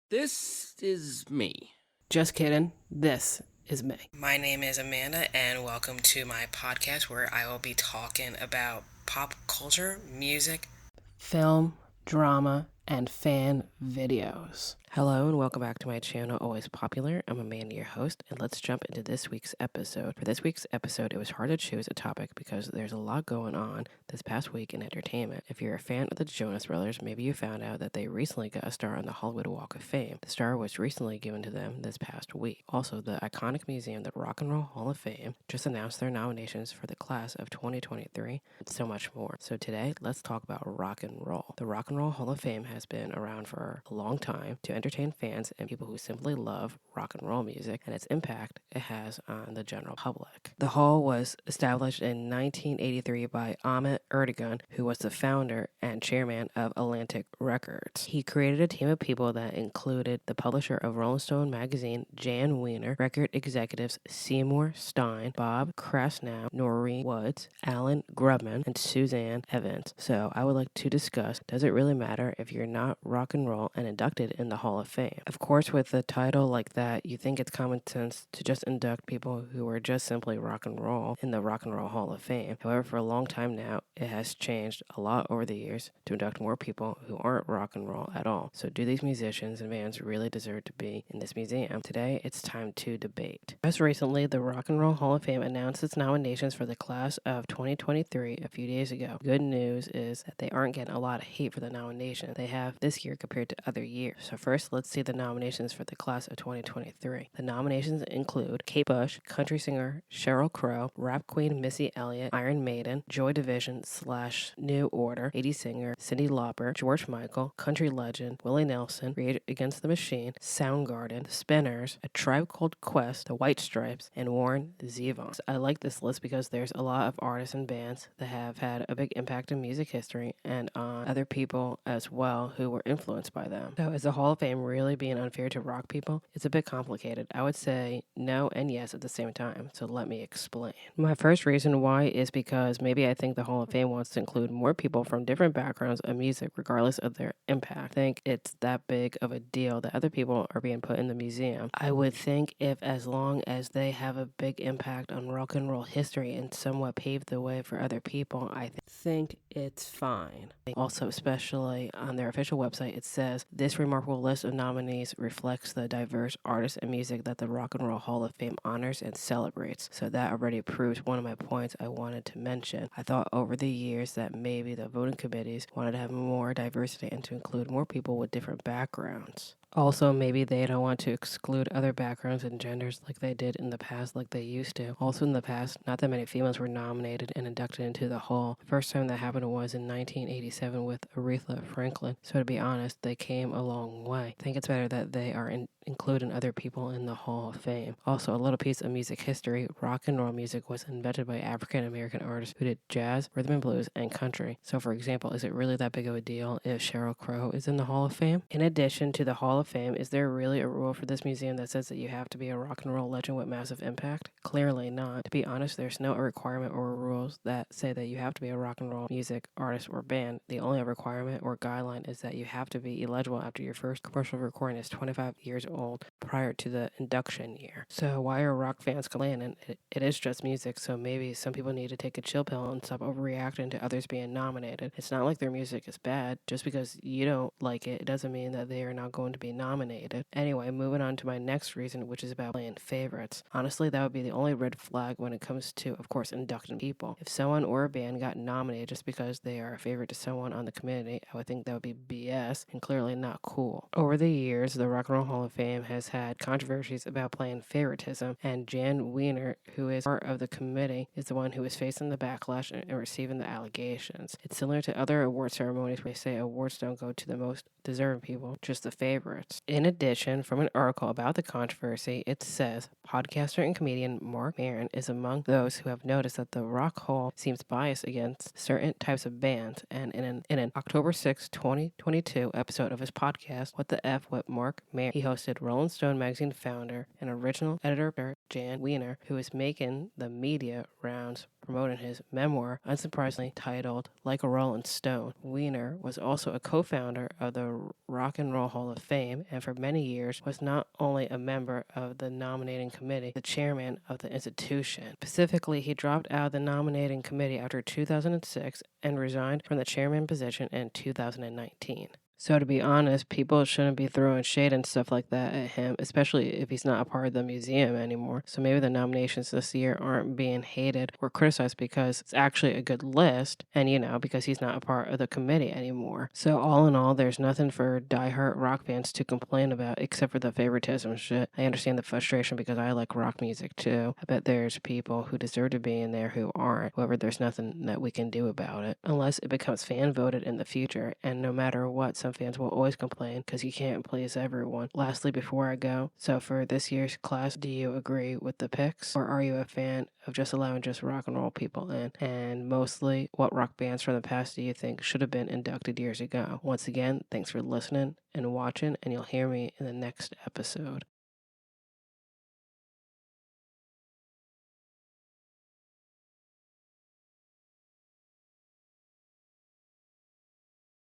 This is me. Just kidding. This is me. My name is Amanda, and welcome to my podcast where I will be talking about pop culture, music, Film, drama, and fan videos. Hello and welcome back to my channel, Always Popular. I'm Amanda, your host, and let's jump into this week's episode. For this week's episode, it was hard to choose a topic because there's a lot going on this past week in entertainment. If you're a fan of the Jonas Brothers, maybe you found out that they recently got a star on the Hollywood Walk of Fame. The star was recently given to them this past week. Also, the iconic museum, the Rock and Roll Hall of Fame, just announced their nominations for the class of 2023, and so much more. So today, let's talk about rock and roll. The Rock and Roll Hall of Fame has been around for a long time to entertain fans and people who simply love rock and roll music and its impact it has on the general public. The hall was established in 1983 by Ahmet Ertegun, who was the founder and chairman of Atlantic Records. He created a team of people that included the publisher of Rolling Stone magazine, Jan Wiener, record executives Seymour Stein, Bob Krasnow, Noreen Woods, Alan Grubman, and Suzanne Evans. So I would like to discuss, does it really matter if you're not rock and roll and inducted in the Hall of Fame? Of course, with a title like that, you think it's common sense to just induct people who are just simply rock and roll in the Rock and Roll Hall of Fame. However, for a long time now, it has changed a lot over the years to induct more people who aren't rock and roll at all. So do these musicians and bands really deserve to be in this museum? Today, it's time to debate. Most recently, the Rock and Roll Hall of Fame announced its nominations for the class of 2023 a few days ago. Good news is that they aren't getting a lot of hate for the nomination they have this year compared to other years. So first, let's see the nominations for the class of 2023. The nominations include Kate Bush, country singer Sheryl Crow, rap queen Missy Elliott, Iron Maiden, Joy Division / New Order, 80s singer Cyndi Lauper, George Michael, country legend Willie Nelson, Rage Against the Machine, Soundgarden, The Spinners, A Tribe Called Quest, The White Stripes, and Warren Zevon. I like this list because there's a lot of artists and bands that have had a big impact in music history and on other people as well who were influenced by them. So is the Hall of Fame really being unfair to rock people? It's a bit complicated. I would say no and yes at the same time, so let me explain. My first reason why is because maybe I think the Hall of Fame wants to include more people from different backgrounds of music regardless of their impact. I think it's that big of a deal that other people are being put in the museum. I would think if as long as they have a big impact on rock and roll history and somewhat pave the way for other people, I think it's fine. Also, especially on their official website, it says this remarkable list of nominees reflects the diverse artists and music that the Rock and Roll Hall of Fame honors and celebrates. So that already proves one of my points I wanted to mention. I thought over the years that maybe the voting committees wanted to have more diversity and to include more people with different backgrounds. Also, maybe they don't want to exclude other backgrounds and genders like they did in the past, like they used to. Also, in the past, not that many females were nominated and inducted into the hall. The first time that happened was in 1987 with Aretha Franklin. So to be honest, they came a long way. I think it's better that they are including other people in the Hall of Fame. Also, a little piece of music history, rock and roll music was invented by African American artists who did jazz, rhythm and blues, and country. So for example, is it really that big of a deal if Sheryl Crow is in the Hall of Fame? In addition to the Hall of Fame, is there really a rule for this museum that says that you have to be a rock and roll legend with massive impact? Clearly not. To be honest, there's no requirement or rules that say that you have to be a rock and roll music artist or band. The only requirement or guideline is that you have to be eligible after your first commercial recording is 25 years old prior to the induction year. So why are rock fans complaining? It is just music, so maybe some people need to take a chill pill and stop overreacting to others being nominated. It's not like their music is bad. Just because you don't like it, it doesn't mean that they are not going to be nominated. Anyway, moving on to my next reason, which is about playing favorites. Honestly, that would be the only red flag when it comes to, of course, inducting people. If someone or a band got nominated just because they are a favorite to someone on the committee, I would think that would be BS and clearly not cool. Over the years, the Rock and Roll Hall of Fame has had controversies about playing favoritism, and Jan Wiener, who is part of the committee, is the one who is facing the backlash and receiving the allegations. It's similar to other award ceremonies where they say awards don't go to the most deserving people, just the favorites. In addition, from an article about the controversy, it says podcaster and comedian Mark Maron is among those who have noticed that the Rock Hall seems biased against certain types of bands, and in an October 6, 2022 episode of his podcast, What the F with Mark Maron, he hosted include Rolling Stone magazine founder and original editor Jan Wiener, who is making the media rounds promoting his memoir, unsurprisingly titled Like a Rolling Stone. Wiener was also a co-founder of the Rock and Roll Hall of Fame, and for many years was not only a member of the nominating committee, the chairman of the institution. Specifically, he dropped out of the nominating committee after 2006 and resigned from the chairman position in 2019. So to be honest, people shouldn't be throwing shade and stuff like that at him, especially if he's not a part of the museum anymore. So maybe the nominations this year aren't being hated or criticized because it's actually a good list and, because he's not a part of the committee anymore. So all in all, there's nothing for diehard rock fans to complain about except for the favoritism shit. I understand the frustration because I like rock music too. I bet there's people who deserve to be in there who aren't. However, there's nothing that we can do about it unless it becomes fan voted in the future, and no matter what, some fans will always complain because you can't please everyone. Lastly, before I go, so for this year's class, do you agree with the picks, or are you a fan of just allowing just rock and roll people in? And mostly, what rock bands from the past do you think should have been inducted years ago? Once again, thanks for listening and watching, and you'll hear me in the next episode.